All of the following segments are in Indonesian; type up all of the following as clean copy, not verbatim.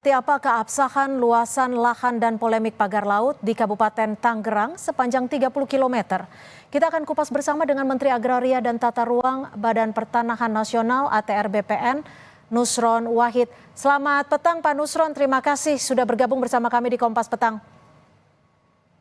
Seperti apa keabsahan luasan lahan dan polemik pagar laut di Kabupaten Tangerang sepanjang 30 km? Kita akan kupas bersama dengan Menteri Agraria dan Tata Ruang Badan Pertanahan Nasional ATR BPN, Nusron Wahid. Selamat petang Pak Nusron, terima kasih sudah bergabung bersama kami di Kompas Petang.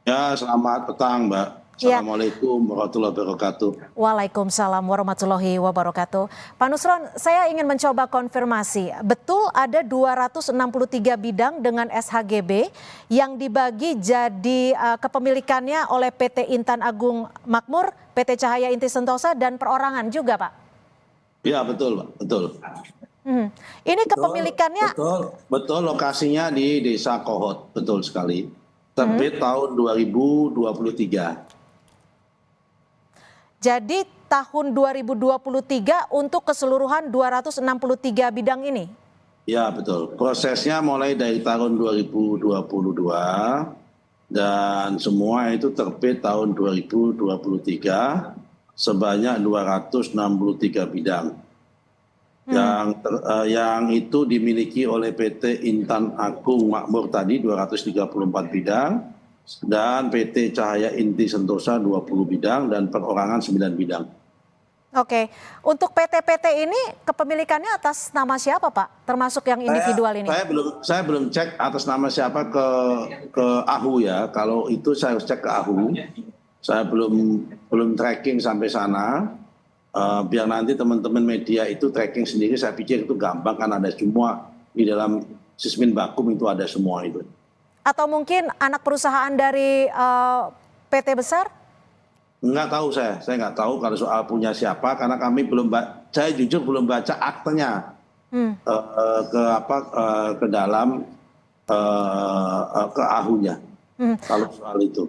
Ya, selamat petang Mbak. Assalamualaikum warahmatullahi wabarakatuh. Waalaikumsalam warahmatullahi wabarakatuh. Pak Nusron, saya ingin mencoba konfirmasi. Betul ada 263 bidang dengan SHGB yang dibagi jadi kepemilikannya oleh PT Intan Agung Makmur, PT Cahaya Inti Sentosa, dan perorangan juga Pak? Ya betul Pak, betul. Ini kepemilikannya? Betul, lokasinya di Desa Kohot, betul sekali. Terbit tahun 2023. Jadi tahun 2023 untuk keseluruhan 263 bidang ini? Ya betul, prosesnya mulai dari tahun 2022 dan semua itu terbit tahun 2023 sebanyak 263 bidang. Yang itu dimiliki oleh PT Intan Agung Makmur tadi 234 bidang. Dan PT Cahaya Inti Sentosa 20 bidang dan perorangan 9 bidang. Oke, untuk PT-PT ini kepemilikannya atas nama siapa Pak? Termasuk yang individual ini? Saya belum cek atas nama siapa ke AHU ya. Kalau itu saya harus cek ke AHU. Saya belum tracking sampai sana. Biar nanti teman-teman media itu tracking sendiri. Saya pikir itu gampang kan ada semua di dalam Sismin Bakum itu ada semua itu. Atau mungkin anak perusahaan dari PT besar? Nggak tahu saya nggak tahu kalau soal punya siapa karena kami saya jujur belum baca aktenya ke dalam ke AHU-nya kalau soal itu.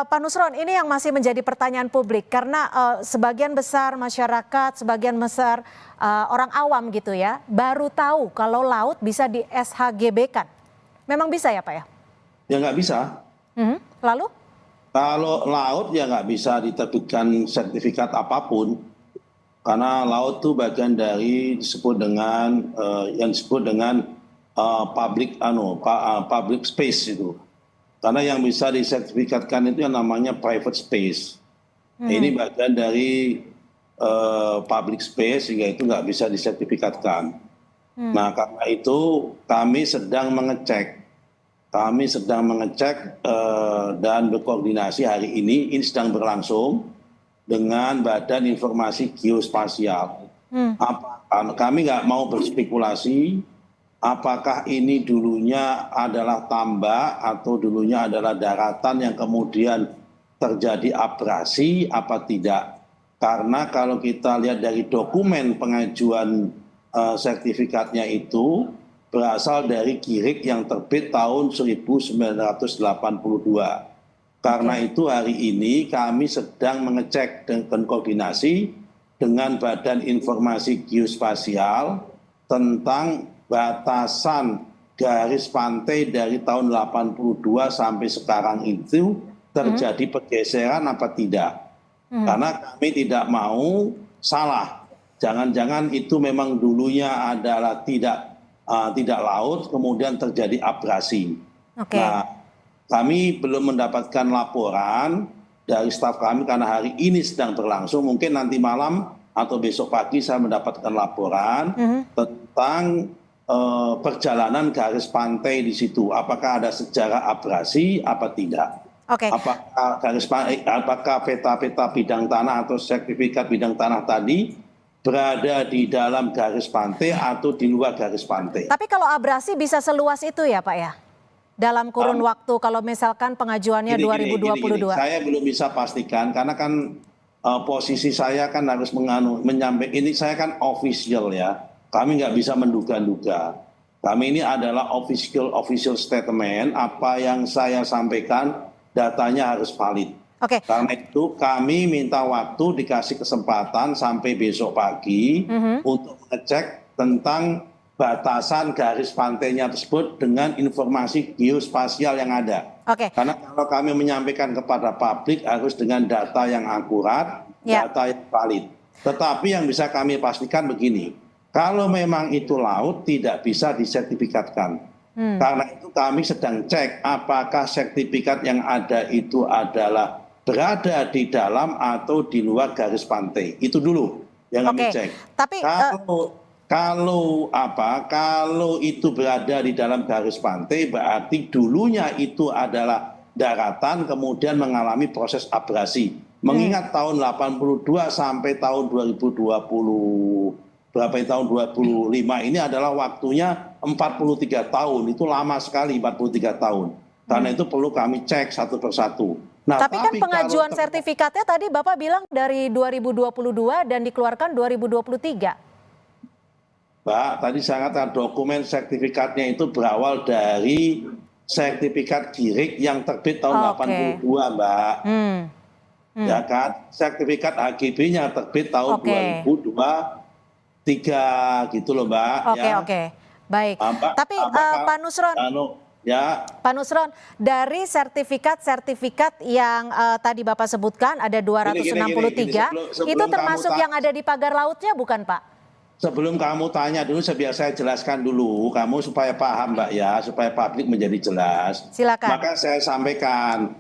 Pak Nusron, ini yang masih menjadi pertanyaan publik karena sebagian besar masyarakat, sebagian besar orang awam gitu ya, baru tahu kalau laut bisa di SHGB-kan. Memang bisa ya Pak ya? Ya nggak bisa. Lalu? Kalau laut ya nggak bisa diterbitkan sertifikat apapun. Karena laut itu bagian dari yang disebut dengan public space itu. Karena yang bisa disertifikatkan itu yang namanya private space. Ini bagian dari public space sehingga itu nggak bisa disertifikatkan. Nah karena itu kami sedang mengecek dan berkoordinasi hari ini sedang berlangsung dengan Badan Informasi Geospasial. Kami nggak mau berspekulasi apakah ini dulunya adalah tambak atau dulunya adalah daratan yang kemudian terjadi abrasi apa tidak. Karena kalau kita lihat dari dokumen pengajuan sertifikatnya itu berasal dari KIRIK yang terbit tahun 1982. Karena itu hari ini kami sedang mengecek dan koordinasi dengan Badan Informasi Geospasial tentang batasan garis pantai dari tahun 82 sampai sekarang itu terjadi pergeseran apa tidak. Karena kami tidak mau salah. Jangan-jangan itu memang dulunya adalah tidak laut, kemudian terjadi abrasi. Nah, kami belum mendapatkan laporan dari staf kami karena hari ini sedang berlangsung. Mungkin nanti malam atau besok pagi saya mendapatkan laporan tentang perjalanan garis pantai di situ. Apakah ada sejarah abrasi apa tidak? Apakah peta-peta bidang tanah atau sertifikat bidang tanah tadi berada di dalam garis pantai atau di luar garis pantai. Tapi kalau abrasi bisa seluas itu ya Pak ya? Dalam kurun waktu kalau misalkan pengajuannya 2022. Saya belum bisa pastikan karena kan posisi saya kan harus menyampaikan, ini saya kan official ya. Kami nggak bisa menduga-duga. Kami ini adalah official statement, apa yang saya sampaikan datanya harus valid. Karena itu kami minta waktu dikasih kesempatan sampai besok pagi untuk mengecek tentang batasan garis pantainya tersebut dengan informasi geospasial yang ada. Karena kalau kami menyampaikan kepada publik harus dengan data yang akurat, data yang valid. Tetapi yang bisa kami pastikan begini, Kalau memang itu laut tidak bisa disertifikatkan. Karena itu kami sedang cek apakah sertifikat yang ada itu adalah berada di dalam atau di luar garis pantai. Itu dulu yang kami Oke, cek. tapi Kalau itu berada di dalam garis pantai, berarti dulunya itu adalah daratan kemudian mengalami proses abrasi. Mengingat tahun 82 sampai tahun 2020 berapa tahun 25 ini adalah waktunya 43 tahun. Itu lama sekali 43 tahun. Karena itu perlu kami cek satu persatu. Nah, tapi kan pengajuan sertifikatnya tadi Bapak bilang dari 2022 dan dikeluarkan 2023. Mbak, tadi saya katakan dokumen sertifikatnya itu berawal dari sertifikat GIRIK yang terbit tahun 82, Mbak. Ya kan? Sertifikat HGB-nya terbit tahun 2023 gitu loh, Mbak. Oke. Baik. Tapi Pak Nusron, Pak Nusron, dari sertifikat yang tadi Bapak sebutkan ada 263, itu termasuk yang ada di pagar lautnya bukan, Pak? Sebelum kamu tanya dulu, biar saya jelaskan dulu, kamu supaya paham, Mbak, ya, supaya publik menjadi jelas. Silakan. Maka saya sampaikan,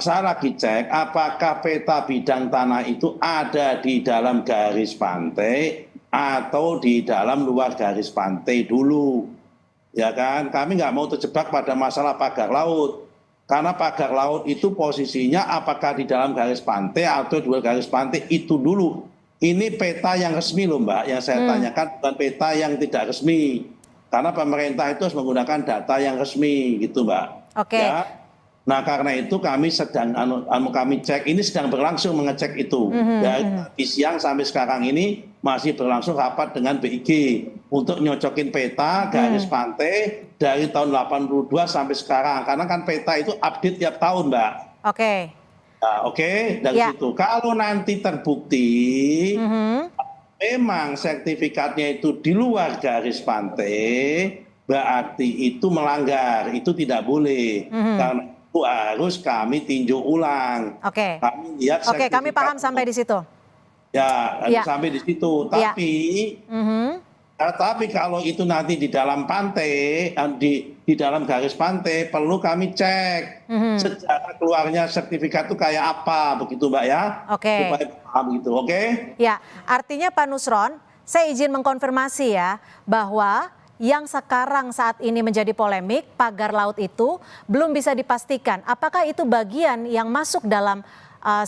saya lagi cek apakah peta bidang tanah itu ada di dalam garis pantai atau di dalam luar garis pantai dulu. Ya kan, kami nggak mau terjebak pada masalah pagar laut. Karena pagar laut itu posisinya apakah di dalam garis pantai atau di luar garis pantai itu dulu. Ini peta yang resmi loh, Mbak, yang saya tanyakan bukan peta yang tidak resmi. Karena pemerintah itu harus menggunakan data yang resmi gitu, Mbak. Oke. Ya. Nah, karena itu kami sedang kami cek, ini sedang berlangsung mengecek itu. Dari siang sampai sekarang ini masih berlangsung rapat dengan BIG untuk nyocokin peta garis pantai dari tahun 82 sampai sekarang. Karena kan peta itu update tiap tahun, Mbak. Oke. Nah, dari situ. Kalau nanti terbukti memang sertifikatnya itu di luar garis pantai, berarti itu melanggar, itu tidak boleh. Karena itu harus kami tinjau ulang. Oke. Kami lihat kami paham sampai di situ. Ya, sampai di situ. Tapi kalau itu nanti di dalam pantai, di dalam garis pantai, perlu kami cek sejarah keluarnya sertifikat itu kayak apa, begitu, Mbak, ya? Oke. Supaya paham gitu, oke? Ya, artinya Pak Nusron, saya izin mengkonfirmasi ya, bahwa yang sekarang saat ini menjadi polemik, pagar laut itu belum bisa dipastikan apakah itu bagian yang masuk dalam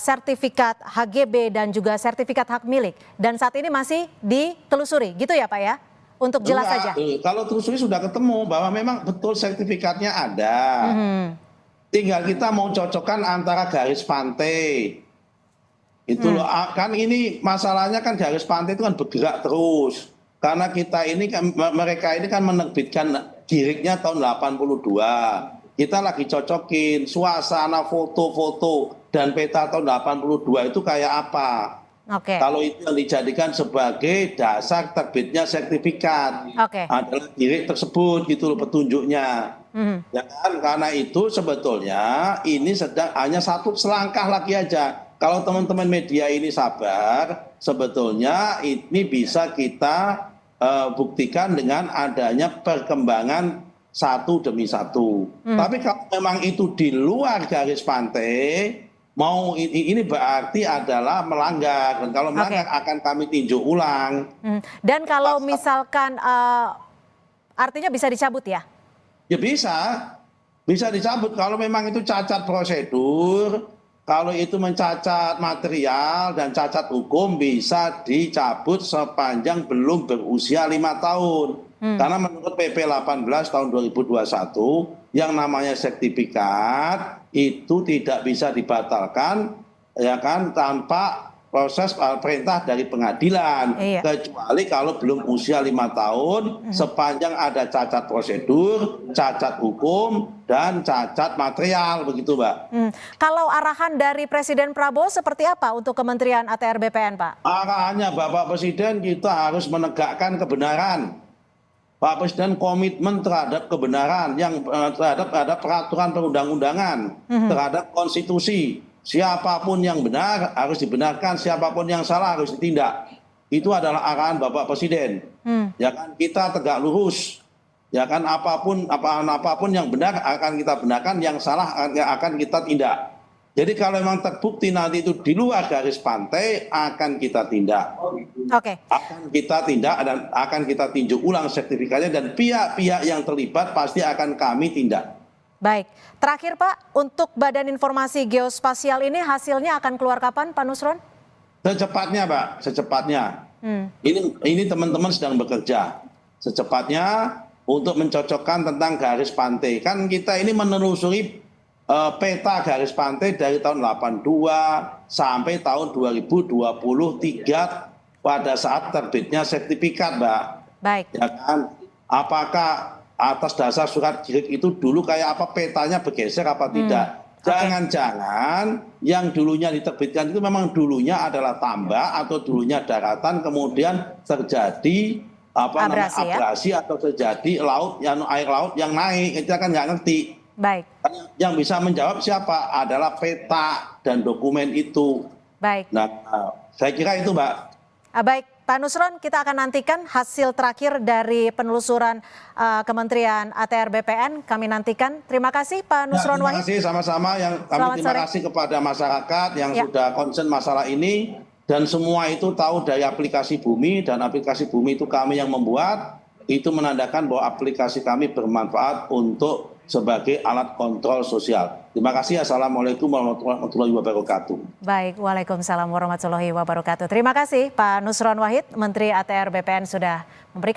sertifikat HGB dan juga sertifikat hak milik. Dan saat ini masih ditelusuri, gitu ya Pak ya? Untuk jelas saja. Kalau telusuri sudah ketemu bahwa memang betul sertifikatnya ada. Tinggal kita mau cocokkan antara garis pantai. Itu loh, kan ini masalahnya kan garis pantai itu kan bergerak terus. Karena kita ini kan, mereka ini kan menerbitkan GIRIK-nya tahun 82. Kita lagi cocokin suasana foto-foto dan peta tahun 82 itu kayak apa. Kalau itu yang dijadikan sebagai dasar terbitnya sertifikat adalah GIRIK tersebut gitu loh petunjuknya. Ya kan? Karena itu sebetulnya ini sedang hanya satu selangkah lagi aja. Kalau teman-teman media ini sabar, sebetulnya ini bisa kita buktikan dengan adanya perkembangan satu demi satu. Tapi kalau memang itu di luar garis pantai, mau ini berarti adalah melanggar. Dan kalau melanggar akan kami tinjau ulang. Dan kalau misalkan artinya bisa dicabut ya? Ya bisa dicabut kalau memang itu cacat prosedur, kalau itu mencacat material dan cacat hukum bisa dicabut sepanjang belum berusia 5 tahun. Karena menurut PP 18 tahun 2021 yang namanya sertifikat itu tidak bisa dibatalkan ya kan tanpa proses perintah dari pengadilan, kecuali kalau belum usia 5 tahun sepanjang ada cacat prosedur, cacat hukum dan cacat material, begitu, Mbak. Kalau arahan dari Presiden Prabowo seperti apa untuk Kementerian ATR BPN, Pak? Arahannya Bapak Presiden kita harus menegakkan kebenaran. Pak Presiden komitmen terhadap kebenaran, yang terhadap peraturan perundang-undangan, terhadap konstitusi. Siapapun yang benar harus dibenarkan, siapapun yang salah harus ditindak. itu adalah arahan Bapak Presiden. Ya kan, kita tegak lurus. Ya kan, apapun yang benar akan kita benarkan, yang salah akan kita tindak. Jadi kalau memang terbukti nanti itu di luar garis pantai, akan kita tindak. Oke. Akan kita tindak dan akan kita tinjau ulang sertifikatnya, dan pihak-pihak yang terlibat pasti akan kami tindak. Baik, terakhir Pak, untuk Badan Informasi Geospasial ini hasilnya akan keluar kapan Pak Nusron? Secepatnya Pak, secepatnya. Ini teman-teman sedang bekerja. Secepatnya untuk mencocokkan tentang garis pantai. Kan kita ini menelusuri peta garis pantai dari tahun 82 sampai tahun 2023 pada saat terbitnya sertifikat, Mbak. Baik. Ya kan? Apakah atas dasar surat JIRIK itu dulu kayak apa, petanya bergeser apa tidak? Jangan-jangan yang dulunya diterbitkan itu memang dulunya adalah tambak atau dulunya daratan, kemudian terjadi abrasi atau terjadi air laut yang naik. Kita kan nggak ngerti. Baik. Yang bisa menjawab siapa? Adalah peta dan dokumen itu. Baik. Nah, saya kira itu, Mbak. Baik, Pak Nusron, kita akan nantikan hasil terakhir dari penelusuran Kementerian ATR BPN. Kami nantikan. Terima kasih Pak Nusron Wahid. Terima kasih sama-sama. Terima kasih kepada masyarakat yang sudah concern masalah ini. Dan semua itu tahu dari aplikasi Bumi, dan aplikasi Bumi itu kami yang membuat. Itu menandakan bahwa aplikasi kami bermanfaat untuk sebagai alat kontrol sosial. Terima kasih. Assalamualaikum warahmatullahi wabarakatuh. Baik, waalaikumsalam warahmatullahi wabarakatuh. Terima kasih Pak Nusron Wahid, Menteri ATR BPN sudah memberikan